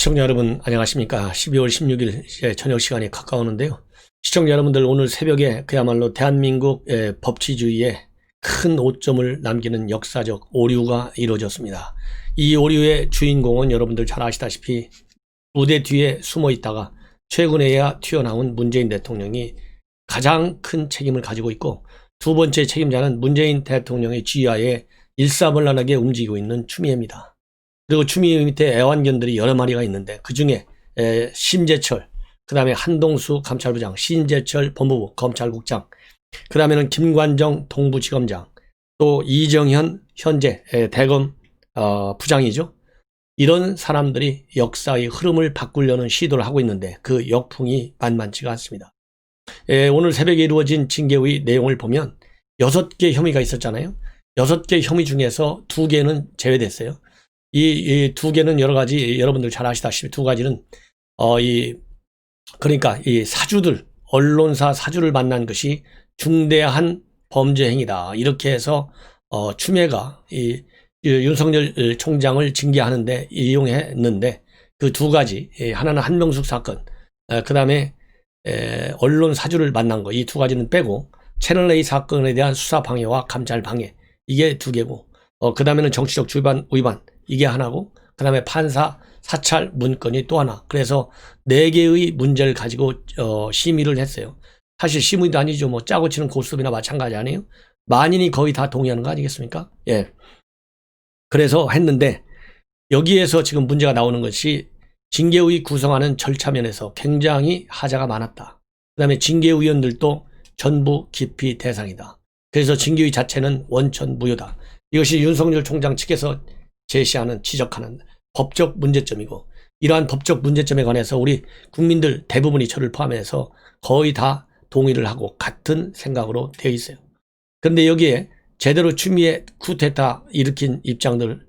시청자 여러분 안녕하십니까. 12월 16일 이제 저녁 시간이 가까우는데요. 시청자 여러분들, 오늘 새벽에 그야말로 대한민국 법치주의에 큰 오점을 남기는 역사적 오류가 이루어졌습니다. 이 오류의 주인공은 여러분들 잘 아시다시피 무대 뒤에 숨어 있다가 최근에야 튀어나온 문재인 대통령이 가장 큰 책임을 가지고 있고, 두 번째 책임자는 문재인 대통령의 지휘하에 일사불란하게 움직이고 있는 추미애입니다. 그리고 추미애 밑에 애완견들이 여러 마리가 있는데, 그 중에 심재철, 그 다음에 한동수 감찰부장, 신재철 법무부 검찰국장, 그 다음에는 김관정 동부지검장, 또 이정현 현재 대검 부장이죠. 이런 사람들이 역사의 흐름을 바꾸려는 시도를 하고 있는데 그 역풍이 만만치가 않습니다. 오늘 새벽에 이루어진 징계의 내용을 보면 6개 혐의가 있었잖아요. 6개 혐의 중에서 2개는 제외됐어요. 이 2개는 여러 가지, 여러분들 잘 아시다시피 2가지는 그러니까 이 사주들, 언론사 사주를 만난 것이 중대한 범죄 행위다, 이렇게 해서 추미애가 이 윤석열 총장을 징계하는데 이용했는데, 그 2가지, 하나는 한명숙 사건, 그 다음에 언론 사주를 만난 거, 이 2가지는 빼고 채널A 사건에 대한 수사 방해와 감찰 방해, 이게 2개고, 그 다음에는 정치적 주관 위반, 이게 하나고, 그 다음에 판사 사찰 문건이 또 하나. 그래서 4개의 문제를 가지고 심의를 했어요. 사실 심의도 아니죠. 뭐 짜고 치는 고스톱이나 마찬가지 아니에요? 만인이 거의 다 동의하는 거 아니겠습니까? 예. 그래서 했는데, 여기에서 지금 문제가 나오는 것이 징계의 구성하는 절차 면에서 굉장히 하자가 많았다. 그 다음에 징계위원들도 전부 기피 대상이다. 그래서 징계위 자체는 원천 무효다. 이것이 윤석열 총장 측에서 제시하는, 지적하는 법적 문제점이고, 이러한 법적 문제점에 관해서 우리 국민들 대부분이 저를 포함해서 거의 다 동의를 하고 같은 생각으로 되어 있어요. 그런데 여기에 제대로 추미애 쿠데타 일으킨 입장들,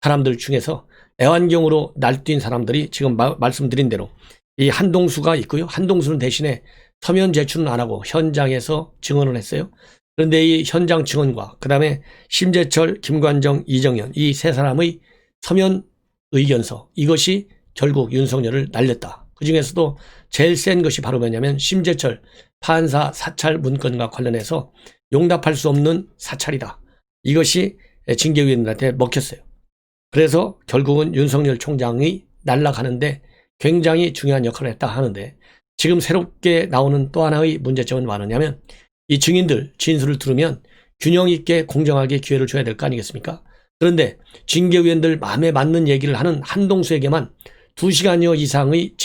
사람들 중에서 애완경으로 날뛴 사람들이 지금 말씀드린 대로 이 한동수가 있고요. 한동수는 대신에 서면 제출은 안 하고 현장에서 증언을 했어요. 그런데 이 현장 증언과 그 다음에 심재철, 김관정, 이정현, 이 3사람의 서면 의견서, 이것이 결국 윤석열을 날렸다. 그 중에서도 제일 센 것이 바로 뭐냐면 심재철 판사 사찰 문건과 관련해서 용납할 수 없는 사찰이다. 이것이 징계위원들한테 먹혔어요. 그래서 결국은 윤석열 총장이 날아가는데 굉장히 중요한 역할을 했다 하는데, 지금 새롭게 나오는 또 하나의 문제점은 뭐냐면, 이 증인들 진술을 들으면 균형 있게 공정하게 기회를 줘야 될 거 아니겠습니까? 그런데 징계위원들 마음에 맞는 얘기를 하는 한동수에게만 2시간여 이상의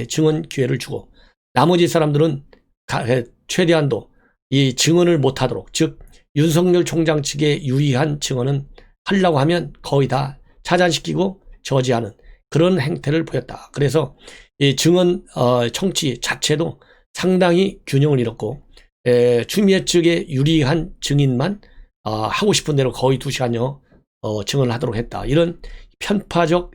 증언 기회를 주고, 나머지 사람들은 최대한도 이 증언을 못하도록, 즉 윤석열 총장 측에 유리한 증언은 하려고 하면 거의 다 차단시키고 저지하는 그런 행태를 보였다. 그래서 이 증언 청취 자체도 상당히 균형을 잃었고, 추미애 측에 유리한 증인만 하고 싶은 대로 거의 2시간여 증언을 하도록 했다. 이런 편파적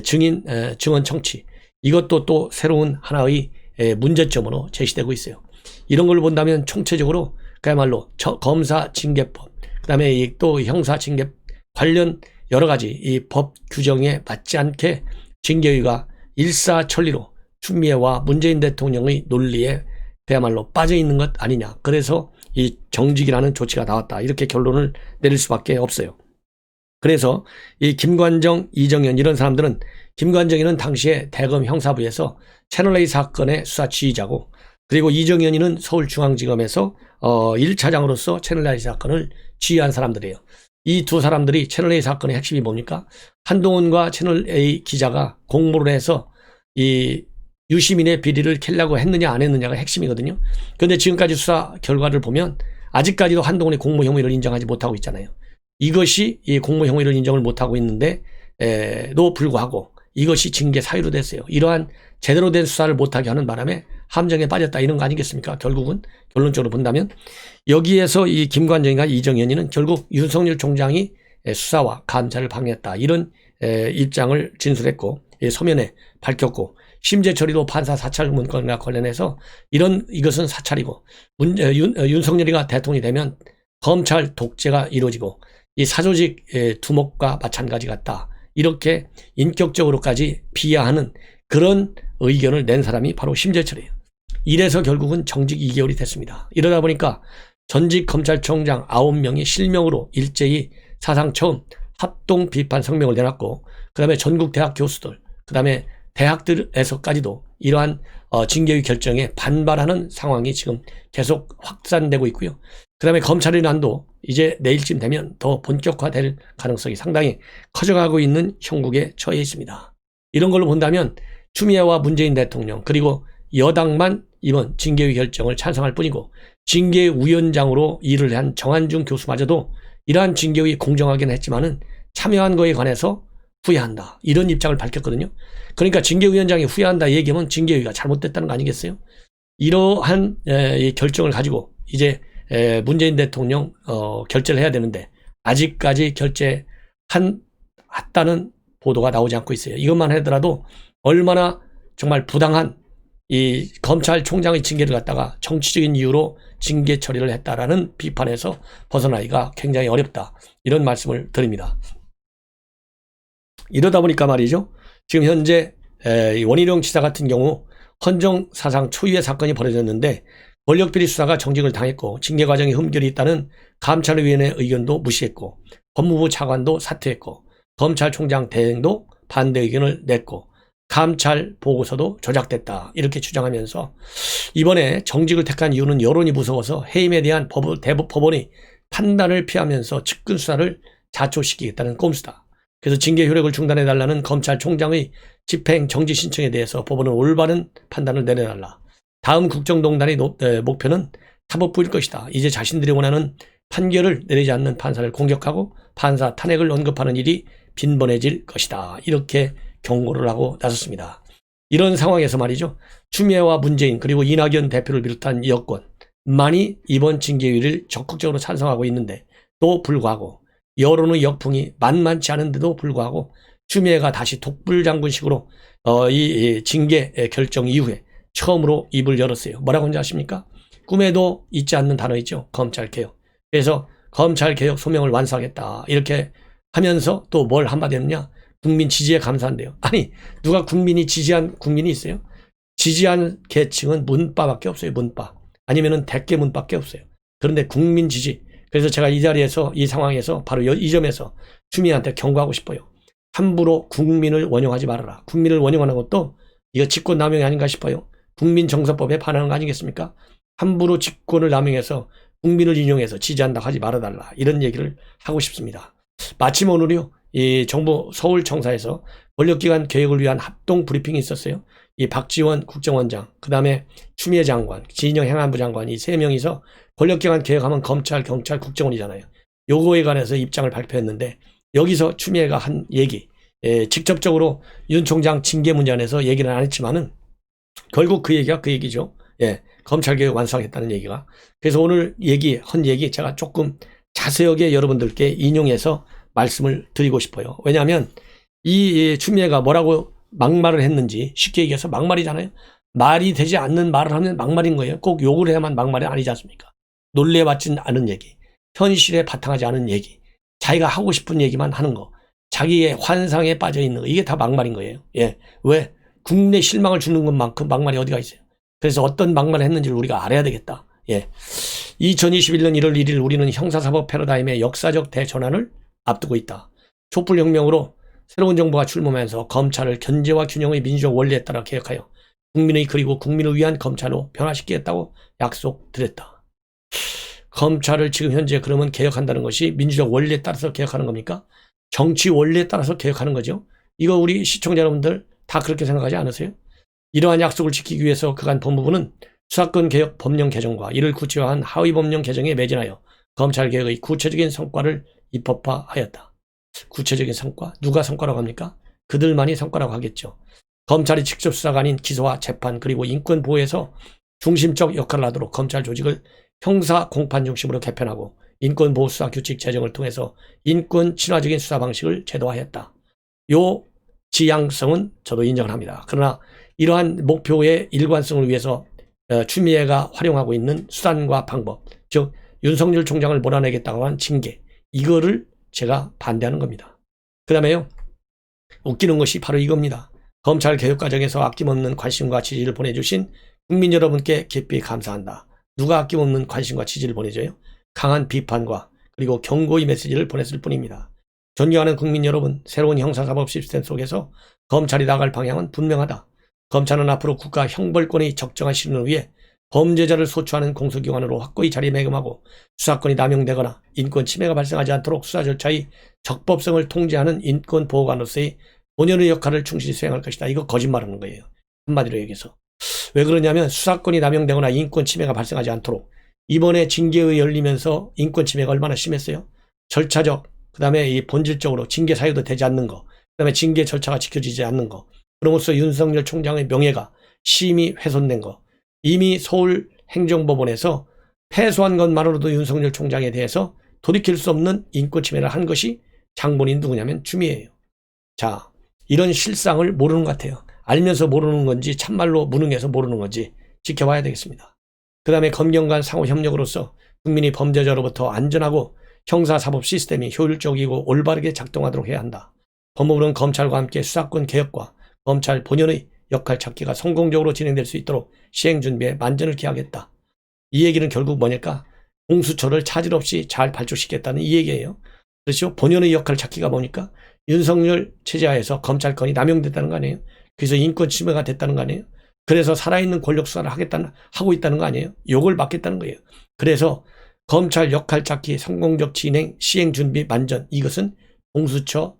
증언 청취, 이것도 또 새로운 하나의 문제점으로 제시되고 있어요. 이런 걸 본다면 총체적으로 그야말로 검사 징계법, 그 다음에 또 형사 징계 관련 여러 가지 이 법 규정에 맞지 않게 징계위가 일사천리로 추미애와 문재인 대통령의 논리에 그야말로 빠져 있는 것 아니냐. 그래서 이 정직이라는 조치가 나왔다, 이렇게 결론을 내릴 수밖에 없어요. 그래서 이 김관정, 이정현 이런 사람들은, 김관정이는 당시에 대검 형사부에서 채널A 사건의 수사 지휘자고, 그리고 이정현이는 서울중앙지검에서 1차장으로서 채널A 사건을 지휘한 사람들이에요. 이 2 사람들이 채널A 사건의 핵심이 뭡니까? 한동훈과 채널A 기자가 공모를 해서 이 유시민의 비리를 캘려고 했느냐 안 했느냐가 핵심이거든요. 그런데 지금까지 수사 결과를 보면 아직까지도 한동훈의 공모 혐의를 인정하지 못하고 있잖아요. 이것이 이 공모 혐의를 인정을 못하고 있는데도 불구하고 이것이 징계 사유로 됐어요. 이러한 제대로 된 수사를 못하게 하는 바람에 함정에 빠졌다, 이런 거 아니겠습니까? 결국은 결론적으로 본다면 여기에서 이 김관정과 이정현이는 결국 윤석열 총장이 수사와 감찰을 방해했다, 이런 입장을 진술했고 서면에 밝혔고, 심재철이도 판사 사찰 문건과 관련해서 이것은 사찰이고, 윤석열이가 대통령이 되면 검찰 독재가 이루어지고 이 사조직 두목과 마찬가지 같다, 이렇게 인격적으로까지 비하하는 그런 의견을 낸 사람이 바로 심재철이에요. 이래서 결국은 정직 2개월이 됐습니다. 이러다 보니까 전직 검찰총장 9명이 실명으로 일제히 사상 처음 합동 비판 성명을 내놨고, 그 다음에 전국 대학 교수들, 그 다음에 대학들에서까지도 이러한 징계위 결정에 반발하는 상황이 지금 계속 확산되고 있고요. 그 다음에 검찰의 난도 이제 내일쯤 되면 더 본격화될 가능성이 상당히 커져가고 있는 형국에 처해 있습니다. 이런 걸로 본다면 추미애와 문재인 대통령 그리고 여당만 이번 징계위 결정을 찬성할 뿐이고, 징계위원장으로 일을 한 정한중 교수마저도 이러한 징계위 공정하긴 했지만은 참여한 거에 관해서 후회한다, 이런 입장을 밝혔거든요. 그러니까 징계위원장이 후회한다 얘기하면 징계위가 잘못됐다는 거 아니겠어요? 이러한 결정을 가지고 이제 문재인 대통령 결재를 해야 되는데 아직까지 결재했다는 보도가 나오지 않고 있어요. 이것만 하더라도 얼마나 정말 부당한 이 검찰총장의 징계를 갖다가 정치적인 이유로 징계 처리를 했다라는 비판에서 벗어나기가 굉장히 어렵다, 이런 말씀을 드립니다. 이러다 보니까 말이죠, 지금 현재 원희룡 지사 같은 경우 헌정 사상 초유의 사건이 벌어졌는데 권력비리 수사가 정직을 당했고, 징계 과정에 흠결이 있다는 감찰위원회 의견도 무시했고, 법무부 차관도 사퇴했고, 검찰총장 대행도 반대 의견을 냈고, 감찰 보고서도 조작됐다, 이렇게 주장하면서 이번에 정직을 택한 이유는 여론이 무서워서 해임에 대한 법원의 판단을 피하면서 측근 수사를 자초시키겠다는 꼼수다. 그래서 징계 효력을 중단해달라는 검찰총장의 집행 정지 신청에 대해서 법원은 올바른 판단을 내려달라. 다음 국정농단의 목표는 사법부일 것이다. 이제 자신들이 원하는 판결을 내리지 않는 판사를 공격하고 판사 탄핵을 언급하는 일이 빈번해질 것이다, 이렇게 경고를 하고 나섰습니다. 이런 상황에서 말이죠, 추미애와 문재인 그리고 이낙연 대표를 비롯한 여권만이 이번 징계위를 적극적으로 찬성하고 있는데 또 불구하고 여론의 역풍이 만만치 않은데도 불구하고 추미애가 다시 독불장군식으로 이 징계 결정 이후에 처음으로 입을 열었어요. 뭐라고 하는지 아십니까? 꿈에도 있지 않는 단어 있죠, 검찰개혁. 그래서 검찰개혁 소명을 완수하겠다, 이렇게 하면서 또 뭘 한마디 했냐, 국민 지지에 감사한대요. 아니, 누가 국민이 지지한 국민이 있어요? 지지한 계층은 문바밖에 없어요. 문바. 아니면은 대깨문밖에 없어요. 그런데 국민 지지. 그래서 제가 이 자리에서, 이 상황에서 바로 이 점에서 추미애한테 경고하고 싶어요. 함부로 국민을 원용하지 말아라. 국민을 원용하는 것도 이거 직권남용이 아닌가 싶어요. 국민정서법에 반하는 거 아니겠습니까? 함부로 직권을 남용해서 국민을 인용해서 지지한다고 하지 말아달라, 이런 얘기를 하고 싶습니다. 마침 오늘요, 이 정부 서울청사에서 권력기관 개혁을 위한 합동 브리핑이 있었어요. 이 박지원 국정원장, 그 다음에 추미애 장관, 진영 행안부 장관, 이 세 명이서 권력기관 개혁하면 검찰, 경찰, 국정원이잖아요. 요거에 관해서 입장을 발표했는데 여기서 추미애가 한 얘기, 직접적으로 윤 총장 징계 문제 안에서 얘기는 안 했지만은 결국 그 얘기가 그 얘기죠. 검찰개혁 완수하겠다는 얘기가. 그래서 오늘 한 얘기 제가 조금 자세하게 여러분들께 인용해서 말씀을 드리고 싶어요. 왜냐하면 이 추미애가 뭐라고 막말을 했는지, 쉽게 얘기해서 막말이잖아요. 말이 되지 않는 말을 하면 막말인 거예요. 꼭 욕을 해야만 막말이 아니지 않습니까? 놀래봤지 않은 얘기, 현실에 바탕하지 않은 얘기, 자기가 하고 싶은 얘기만 하는 거, 자기의 환상에 빠져 있는 거, 이게 다 막말인 거예요. 왜? 국내 실망을 주는 것만큼 막말이 어디가 있어요. 그래서 어떤 막말을 했는지를 우리가 알아야 되겠다. 2021년 1월 1일 우리는 형사사법 패러다임의 역사적 대전환을 앞두고 있다. 촛불혁명으로 새로운 정부가 출범하면서 검찰을 견제와 균형의 민주적 원리에 따라 개혁하여 국민의 그리고 국민을 위한 검찰로 변화시키겠다고 약속드렸다. 검찰을 지금 현재 그러면 개혁한다는 것이 민주적 원리에 따라서 개혁하는 겁니까? 정치 원리에 따라서 개혁하는 거죠. 이거 우리 시청자 여러분들 다 그렇게 생각하지 않으세요? 이러한 약속을 지키기 위해서 그간 법무부는 수사권 개혁 법령 개정과 이를 구체화한 하위 법령 개정에 매진하여 검찰개혁의 구체적인 성과를 입법화하였다. 구체적인 성과? 누가 성과라고 합니까? 그들만이 성과라고 하겠죠. 검찰이 직접 수사가 아닌 기소와 재판 그리고 인권 보호에서 중심적 역할을 하도록 검찰 조직을 형사 공판 중심으로 개편하고 인권 보호 수사 규칙 제정을 통해서 인권 친화적인 수사 방식을 제도화했다. 요 지향성은 저도 인정을 합니다. 그러나 이러한 목표의 일관성을 위해서 추미애가 활용하고 있는 수단과 방법, 즉 윤석열 총장을 몰아내겠다고 한 징계, 이거를 제가 반대하는 겁니다. 그 다음에요, 웃기는 것이 바로 이겁니다. 검찰 개혁 과정에서 아낌없는 관심과 지지를 보내주신 국민 여러분께 깊이 감사한다. 누가 아낌없는 관심과 지지를 보내줘요? 강한 비판과 그리고 경고의 메시지를 보냈을 뿐입니다. 존경하는 국민 여러분, 새로운 형사사법 시스템 속에서 검찰이 나갈 방향은 분명하다. 검찰은 앞으로 국가 형벌권의 적정한 실현을 위해 범죄자를 소추하는 공소기관으로 확고히 자리매김하고 수사권이 남용되거나 인권 침해가 발생하지 않도록 수사 절차의 적법성을 통제하는 인권보호관으로서의 본연의 역할을 충실히 수행할 것이다. 이거 거짓말하는 거예요. 한마디로 얘기해서. 왜 그러냐면 수사권이 남용되거나 인권 침해가 발생하지 않도록 이번에 징계의 열리면서 인권 침해가 얼마나 심했어요? 절차적, 그 다음에 이 본질적으로 징계 사유도 되지 않는 거, 그 다음에 징계 절차가 지켜지지 않는 거, 그럼으로써 윤석열 총장의 명예가 심히 훼손된 거, 이미 서울행정법원에서 패소한 것만으로도 윤석열 총장에 대해서 돌이킬 수 없는 인권 침해를 한 것이 장본인 누구냐면 추미애예요. 자, 이런 실상을 모르는 것 같아요. 알면서 모르는 건지 참말로 무능해서 모르는 건지 지켜봐야 되겠습니다. 그 다음에 검경 간 상호 협력으로서 국민이 범죄자로부터 안전하고 형사사법 시스템이 효율적이고 올바르게 작동하도록 해야 한다. 법무부는 검찰과 함께 수사권 개혁과 검찰 본연의 역할 찾기가 성공적으로 진행될 수 있도록 시행 준비에 만전을 기하겠다. 이 얘기는 결국 뭐냐까? 공수처를 차질 없이 잘 발족시키겠다는 이 얘기예요. 그렇죠? 본연의 역할 찾기가 뭐니까? 윤석열 체제하에서 검찰권이 남용됐다는 거 아니에요? 그래서 인권 침해가 됐다는 거 아니에요? 그래서 살아있는 권력 수사를 하고 있다는 거 아니에요? 욕을 받겠다는 거예요. 그래서 검찰 역할 찾기 성공적 진행, 시행 준비 만전, 이것은 공수처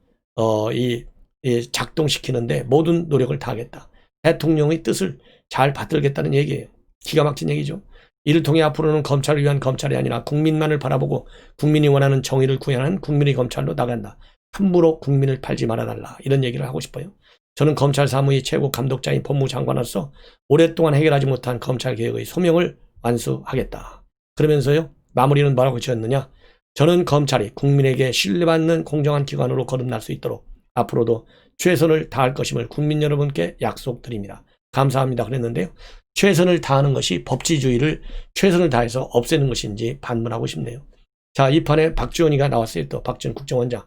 작동시키는데 모든 노력을 다하겠다. 대통령의 뜻을 잘 받들겠다는 얘기예요. 기가 막힌 얘기죠. 이를 통해 앞으로는 검찰을 위한 검찰이 아니라 국민만을 바라보고 국민이 원하는 정의를 구현하는 국민의 검찰로 나간다. 함부로 국민을 팔지 말아달라. 이런 얘기를 하고 싶어요. 저는 검찰 사무의 최고 감독자인 법무장관으로서 오랫동안 해결하지 못한 검찰개혁의 소명을 완수하겠다. 그러면서요, 마무리는 뭐라고 지었느냐? 저는 검찰이 국민에게 신뢰받는 공정한 기관으로 거듭날 수 있도록 앞으로도 최선을 다할 것임을 국민 여러분께 약속드립니다. 감사합니다. 그랬는데요. 최선을 다하는 것이 법치주의를 최선을 다해서 없애는 것인지 반문하고 싶네요. 자, 이 판에 박지원이가 나왔어요. 또 박지원 국정원장.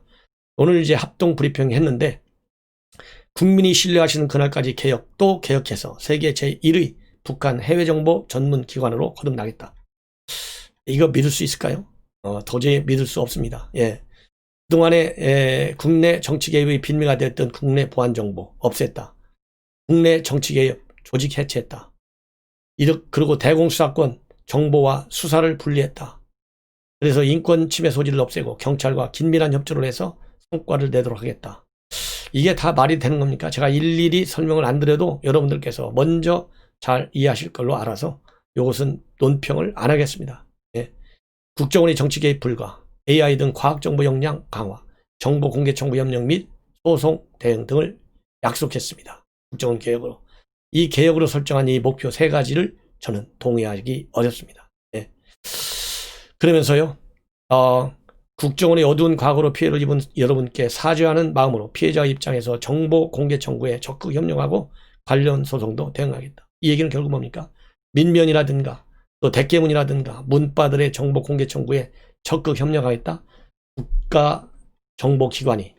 오늘 이제 합동 브리핑 했는데 국민이 신뢰하시는 그날까지 또 개혁해서 세계 제1의 북한 해외정보 전문 기관으로 거듭나겠다. 이거 믿을 수 있을까요? 도저히 믿을 수 없습니다. 예. 그동안에 국내 정치 개입의 빌미가 되었던 국내 보안 정보 없앴다. 국내 정치 개입 조직 해체했다. 그리고 대공수사권 정보와 수사를 분리했다. 그래서 인권 침해 소지를 없애고 경찰과 긴밀한 협조를 해서 성과를 내도록 하겠다. 이게 다 말이 되는 겁니까? 제가 일일이 설명을 안 드려도 여러분들께서 먼저 잘 이해하실 걸로 알아서 이것은 논평을 안 하겠습니다. 예. 국정원의 정치 개입 불가, AI 등 과학정보 역량 강화, 정보 공개 청구 협력 및 소송 대응 등을 약속했습니다. 국정원 개혁으로. 이 개혁으로 설정한 이 목표 3가지를 저는 동의하기 어렵습니다. 예. 그러면서요, 국정원의 어두운 과거로 피해를 입은 여러분께 사죄하는 마음으로 피해자 입장에서 정보 공개 청구에 적극 협력하고 관련 소송도 대응하겠다. 이 얘기는 결국 뭡니까? 민변이라든가 또 대깨문이라든가 문바들의 정보 공개 청구에 적극 협력하겠다. 국가정보기관이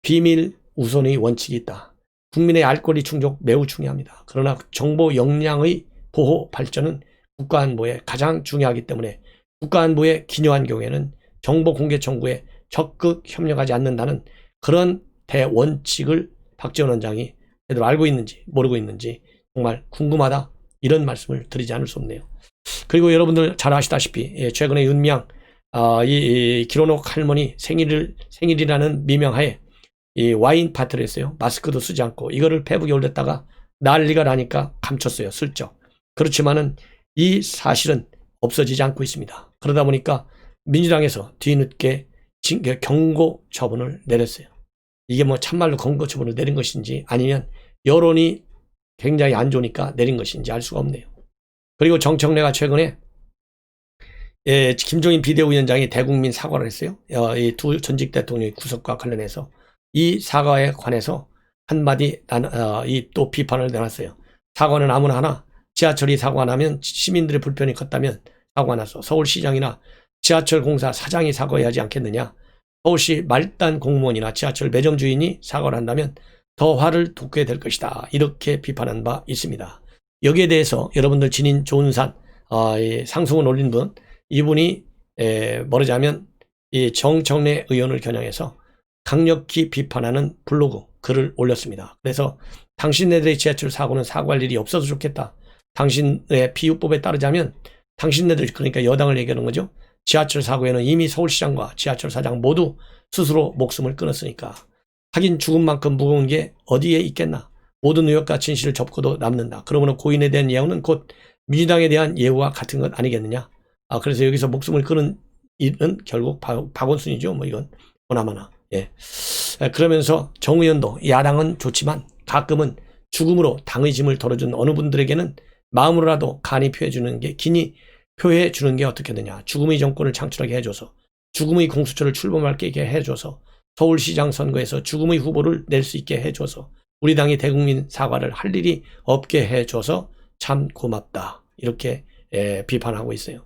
비밀 우선의 원칙이 있다. 국민의 알 권리 충족 매우 중요합니다. 그러나 정보 역량의 보호 발전은 국가안보에 가장 중요하기 때문에 국가안보에 기여한 경우에는 정보 공개 청구에 적극 협력하지 않는다는 그런 대원칙을 박지원 원장이 제대로 알고 있는지 모르고 있는지 정말 궁금하다, 이런 말씀을 드리지 않을 수 없네요. 그리고 여러분들 잘 아시다시피 최근에 윤미향 이 기론옥 할머니 생일이라는 미명하에 이 와인 파티를 했어요. 마스크도 쓰지 않고 이거를 페북에 올렸다가 난리가 나니까 감췄어요. 슬쩍. 그렇지만은 이 사실은 없어지지 않고 있습니다. 그러다 보니까 민주당에서 뒤늦게 경고 처분을 내렸어요. 이게 뭐 참말로 경고 처분을 내린 것인지 아니면 여론이 굉장히 안 좋으니까 내린 것인지 알 수가 없네요. 그리고 정청래가 최근에 김종인 비대위원장이 대국민 사과를 했어요. 이 두 전직 대통령의 구속과 관련해서 이 사과에 관해서 한마디 또 비판을 내놨어요. 사과는 아무나 하나, 지하철이 사고가 나면 시민들의 불편이 컸다면 사고가 나서 서울시장이나 지하철 공사 사장이 사과해야 하지 않겠느냐. 서울시 말단 공무원이나 지하철 매점 주인이 사과를 한다면 더 화를 돋게 될 것이다. 이렇게 비판한 바 있습니다. 여기에 대해서 여러분들 지닌 조은산 상승을 올린 분, 이분이 뭐라자면 이 정청래 의원을 겨냥해서 강력히 비판하는 블로그 글을 올렸습니다. 그래서 당신네들의 지하철 사고는 사고할 일이 없어서 좋겠다. 당신의 비유법에 따르자면 당신네들, 그러니까 여당을 얘기하는 거죠. 지하철 사고에는 이미 서울시장과 지하철 사장 모두 스스로 목숨을 끊었으니까. 하긴 죽음만큼 무거운 게 어디에 있겠나. 모든 의혹과 진실을 접고도 남는다. 그러므로 고인에 대한 예우는 곧 민주당에 대한 예우와 같은 것 아니겠느냐. 그래서 여기서 목숨을 끊은 일은 결국 박원순이죠. 뭐 이건 보나마나. 예. 그러면서 정 의원도 야당은 좋지만 가끔은 죽음으로 당의 짐을 덜어준 어느 분들에게는 마음으로라도 간이 표해주는 게 기니 표해주는 게 어떻겠느냐. 죽음의 정권을 창출하게 해줘서, 죽음의 공수처를 출범하게 해줘서, 서울시장 선거에서 죽음의 후보를 낼 수 있게 해줘서, 우리 당이 대국민 사과를 할 일이 없게 해줘서 참 고맙다. 이렇게 비판하고 있어요.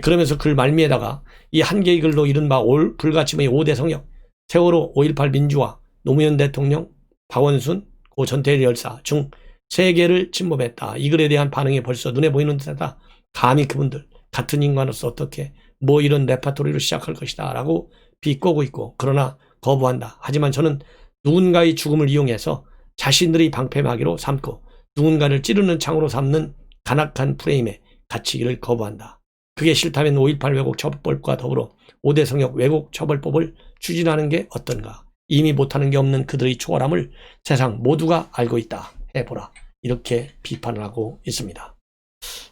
그러면서 글 말미에다가 이 한 개의 글로 이른바 불가침의 5대 성역, 세월호, 5.18 민주화, 노무현 대통령, 박원순, 고 전태일 열사 중 3개를 침범했다. 이 글에 대한 반응이 벌써 눈에 보이는 듯하다. 감히 그분들 같은 인간으로서 어떻게 뭐 이런 레파토리를 시작할 것이다 라고 비꼬고 있고, 그러나 거부한다. 하지만 저는 누군가의 죽음을 이용해서 자신들의 방패막이로 삼고 누군가를 찌르는 창으로 삼는 간악한 프레임에 갇히기를 거부한다. 그게 싫다면 5.18 왜곡 처벌법과 더불어 5대 성역 왜곡 처벌법을 추진하는 게 어떤가. 이미 못하는 게 없는 그들의 초월함을 세상 모두가 알고 있다. 해보라. 이렇게 비판을 하고 있습니다.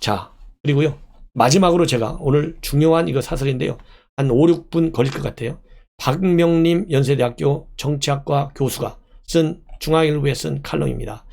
자, 그리고요, 마지막으로 제가 오늘 중요한 이거 사설인데요. 한 5, 6분 걸릴 것 같아요. 박명림 연세대학교 정치학과 교수가 쓴 중앙일보에 쓴 칼럼입니다.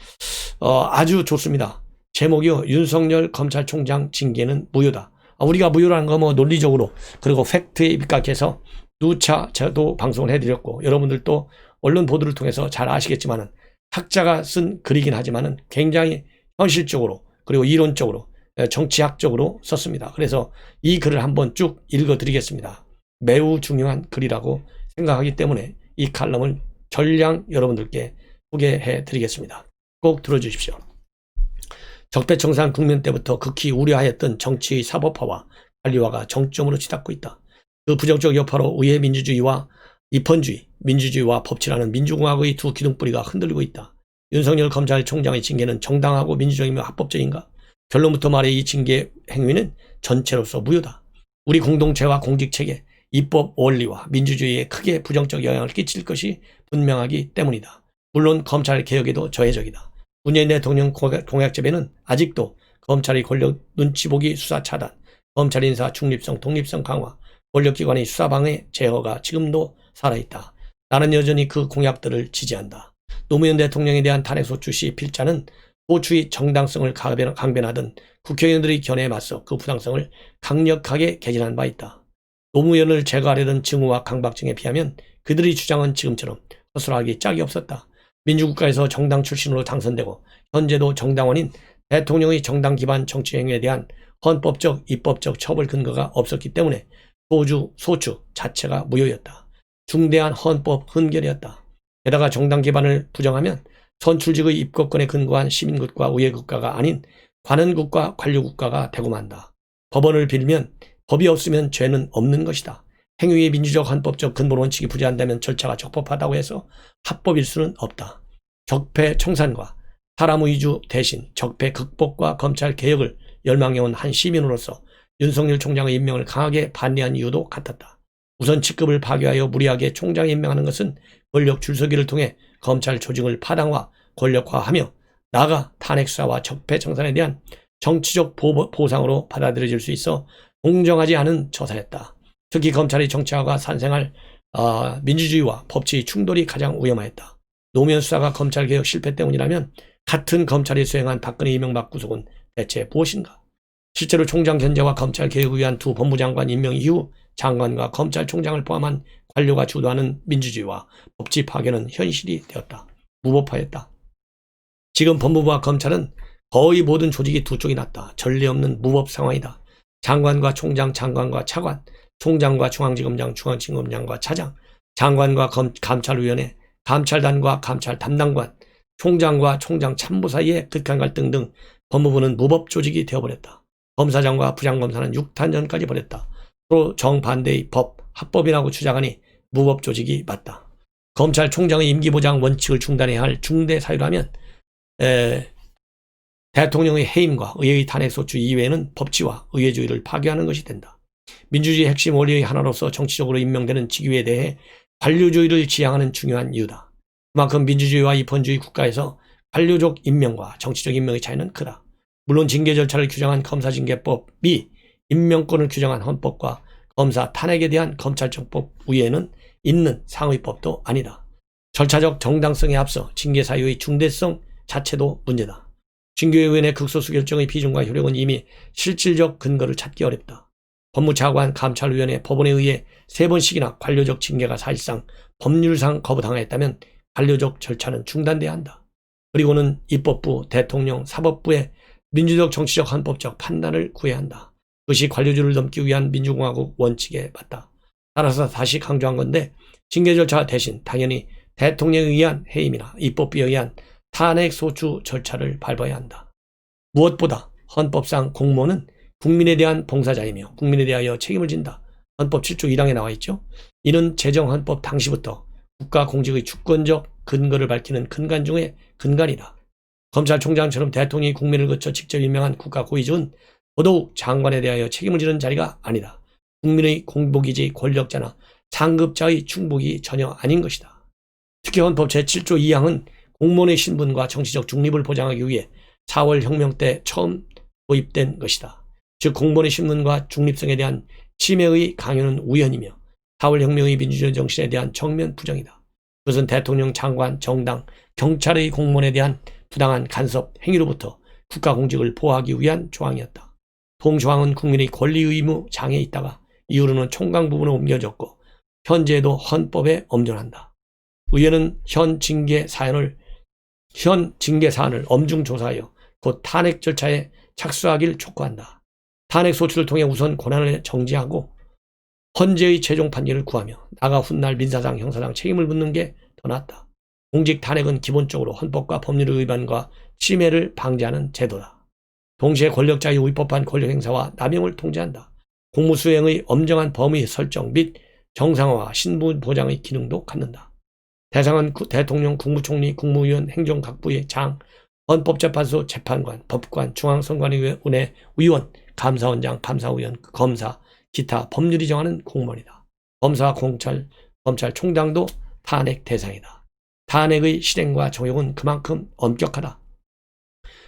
아주 좋습니다. 제목이요, 윤석열 검찰총장 징계는 무효다. 우리가 무효라는 거 뭐 논리적으로 그리고 팩트에 입각해서 누차 저도 방송을 해드렸고, 여러분들도 언론 보도를 통해서 잘 아시겠지만은 학자가 쓴 글이긴 하지만은 굉장히 현실적으로 그리고 이론적으로 정치학적으로 썼습니다. 그래서 이 글을 한번 쭉 읽어드리겠습니다. 매우 중요한 글이라고 생각하기 때문에 이 칼럼을 전량 여러분들께 소개해드리겠습니다. 꼭 들어주십시오. 적폐청산 국면 때부터 극히 우려하였던 정치의 사법화와 관리화가 정점으로 치닫고 있다. 그 부정적 여파로 의회 민주주의와 입헌주의, 민주주의와 법치라는 민주공화국의 두 기둥뿌리가 흔들리고 있다. 윤석열 검찰총장의 징계는 정당하고 민주적이며 합법적인가? 결론부터 말해 이 징계 행위는 전체로서 무효다. 우리 공동체와 공직체계, 입법 원리와 민주주의에 크게 부정적 영향을 끼칠 것이 분명하기 때문이다. 물론 검찰 개혁에도 저해적이다. 문재인 대통령 공약집에는 아직도 검찰의 권력 눈치보기 수사 차단, 검찰 인사 중립성, 독립성 강화, 권력기관의 수사방해 제어가 지금도 살아있다. 나는 여전히 그 공약들을 지지한다. 노무현 대통령에 대한 탄핵소추 시 필자는 소추의 정당성을 강변하던 국회의원들의 견해에 맞서 그 부당성을 강력하게 개진한 바 있다. 노무현을 제거하려던 증오와 강박증에 비하면 그들의 주장은 지금처럼 허술하기 짝이 없었다. 민주국가에서 정당 출신으로 당선되고 현재도 정당원인 대통령의 정당 기반 정치 행위에 대한 헌법적, 입법적 처벌 근거가 없었기 때문에 소추 자체가 무효였다. 중대한 헌법 흔결이었다. 게다가 정당 기반을 부정하면 선출직의 입법권에 근거한 시민국가, 의회국가가 아닌 관원국가, 관료국가가 되고 만다. 법원을 빌면 법이 없으면 죄는 없는 것이다. 행위의 민주적 헌법적 근본 원칙이 부재한다면 절차가 적법하다고 해서 합법일 수는 없다. 적폐 청산과 사람 위주 대신 적폐 극복과 검찰 개혁을 열망해온 한 시민으로서 윤석열 총장의 임명을 강하게 반대한 이유도 같았다. 우선 직급을 파괴하여 무리하게 총장에 임명하는 것은 권력 줄서기를 통해 검찰 조직을 파당화, 권력화하며 나아가 탄핵수사와 적폐 청산에 대한 정치적 보상으로 받아들여질 수 있어 공정하지 않은 처사였다. 특히 검찰의 정치화가 산생할 민주주의와 법치의 충돌이 가장 위험하였다. 노무현 수사가 검찰개혁 실패 때문이라면 같은 검찰이 수행한 박근혜 이명박 구속은 대체 무엇인가? 실제로 총장 견제와 검찰개혁을 위한 두 법무장관 임명 이후 장관과 검찰총장을 포함한 관료가 주도하는 민주주의와 법치 파괴는 현실이 되었다. 무법화였다. 지금 법무부와 검찰은 거의 모든 조직이 두 쪽이 났다. 전례 없는 무법 상황이다. 장관과 총장, 장관과 차관, 총장과 중앙지검장, 중앙지검장과 차장, 장관과 감찰위원회, 감찰단과 감찰 담당관, 총장과 총장 참모 사이의 극한 갈등 등 법무부는 무법 조직이 되어버렸다. 검사장과 부장검사는 6탄전까지 벌였다. 서로 정반대의 법, 합법이라고 주장하니 무법 조직이 맞다. 검찰총장의 임기보장 원칙을 중단해야 할 중대 사유라면 대통령의 해임과 의회의 탄핵소추 이외에는 법치와 의회주의를 파괴하는 것이 된다. 민주주의의 핵심 원리의 하나로서 정치적으로 임명되는 직위에 대해 관료주의를 지향하는 중요한 이유다. 그만큼 민주주의와 입헌주의 국가에서 관료적 임명과 정치적 임명의 차이는 크다. 물론 징계 절차를 규정한 검사징계법이 임명권을 규정한 헌법과 검사 탄핵에 대한 검찰청법 위에는 있는 상위법도 아니다. 절차적 정당성에 앞서 징계 사유의 중대성 자체도 문제다. 징계위원회 극소수 결정의 비중과 효력은 이미 실질적 근거를 찾기 어렵다. 법무차관, 감찰위원회, 법원에 의해 3번씩이나 관료적 징계가 사실상 법률상 거부당했다면 관료적 절차는 중단돼야 한다. 그리고는 입법부, 대통령, 사법부의 민주적, 정치적, 헌법적 판단을 구해야 한다. 그것이 관료주의를 넘기 위한 민주공화국 원칙에 맞다. 따라서 다시 강조한 건데 징계 절차 대신 당연히 대통령에 의한 해임이나 입법부에 의한 탄핵 소추 절차를 밟아야 한다. 무엇보다 헌법상 공무원은 국민에 대한 봉사자이며 국민에 대하여 책임을 진다. 헌법 7조 1항에 나와 있죠. 이는 제정헌법 당시부터 국가공직의 주권적 근거를 밝히는 근간 중의 근간이다. 검찰총장처럼 대통령이 국민을 거쳐 직접 임명한 국가고위직은 더더욱 장관에 대하여 책임을 지는 자리가 아니다. 국민의 공복이지 권력자나 상급자의 충복이 전혀 아닌 것이다. 특히 헌법 제7조 2항은 공무원의 신분과 정치적 중립을 보장하기 위해 4월 혁명 때 처음 도입된 것이다. 즉 공무원의 신분과 중립성에 대한 침해의 강요는 우연이며 4월 혁명의 민주주의 정신에 대한 정면 부정이다. 그것은 대통령, 장관, 정당, 경찰의 공무원에 대한 부당한 간섭 행위로부터 국가공직을 보호하기 위한 조항이었다. 동조항은 국민의 권리 의무 장에 있다가 이후로는 총강 부분으로 옮겨졌고 현재에도 헌법에 엄존한다. 의회는 현 징계 사안을 엄중 조사하여 곧 탄핵 절차에 착수하길 촉구한다. 탄핵 소추를 통해 우선 권한을 정지하고 헌재의 최종 판결을 구하며 나아가 훗날 민사상, 형사상 책임을 묻는 게 더 낫다. 공직 탄핵은 기본적으로 헌법과 법률의 위반과 침해를 방지하는 제도다. 동시에 권력자의 위법한 권력행사와 남용을 통제한다. 공무수행의 엄정한 범위 설정 및 정상화와 신분 보장의 기능도 갖는다. 대상은 대통령, 국무총리, 국무위원, 행정각부의 장, 헌법재판소 재판관, 법관, 중앙선관위원회 위원, 감사원장, 감사위원, 검사, 기타 법률이 정하는 공무원이다. 검사와 검찰총장도 탄핵 대상이다. 탄핵의 실행과 적용은 그만큼 엄격하다.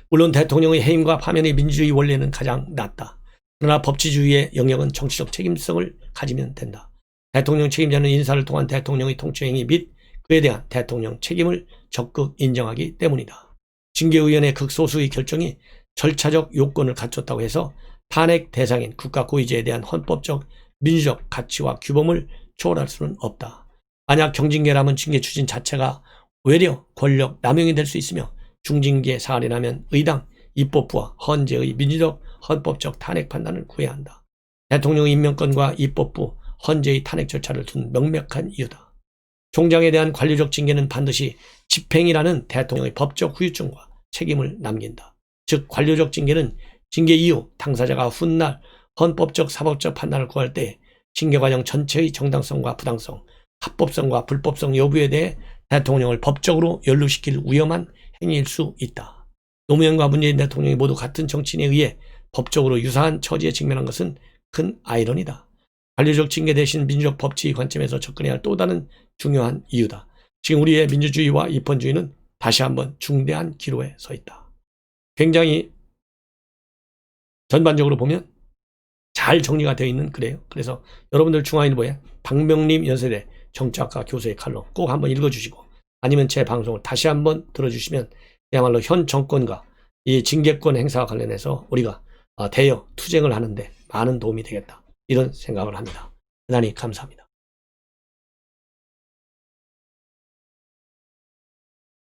물론 대통령의 해임과 파면의 민주주의 원리는 가장 낮다. 그러나 법치주의의 영역은 정치적 책임성을 가지면 된다. 대통령 책임자는 인사를 통한 대통령의 통치행위 및 그에 대한 대통령 책임을 적극 인정하기 때문이다. 징계위원회 극소수의 결정이 절차적 요건을 갖췄다고 해서 탄핵 대상인 국가고위제에 대한 헌법적, 민주적 가치와 규범을 초월할 수는 없다. 만약 경징계라면 징계 추진 자체가 외려 권력 남용이 될 수 있으며 중징계 사안이라면 의당, 입법부와 헌재의 민주적, 헌법적 탄핵 판단을 구해야 한다. 대통령의 임명권과 입법부, 헌재의 탄핵 절차를 둔 명백한 이유다. 총장에 대한 관료적 징계는 반드시 집행이라는 대통령의 법적 후유증과 책임을 남긴다. 즉 관료적 징계는 징계 이후 당사자가 훗날 헌법적, 사법적 판단을 구할 때 징계 과정 전체의 정당성과 부당성, 합법성과 불법성 여부에 대해 대통령을 법적으로 연루시킬 위험한 행위일 수 있다. 노무현과 문재인 대통령이 모두 같은 정치인에 의해 법적으로 유사한 처지에 직면한 것은 큰 아이러니다. 관료적 징계 대신 민주적 법치의 관점에서 접근해야 할 또 다른 중요한 이유다. 지금 우리의 민주주의와 입헌주의는 다시 한번 중대한 기로에 서 있다. 굉장히 전반적으로 보면 잘 정리가 되어 있는 글이에요. 그래서 여러분들 중앙일보에 박명림 연세대 정치학과 교수의 칼럼 꼭 한번 읽어주시고 아니면 제 방송을 다시 한번 들어주시면 그야말로 현 정권과 이 징계권 행사와 관련해서 우리가 대여 투쟁을 하는데 많은 도움이 되겠다. 이런 생각을 합니다. 대단히 감사합니다.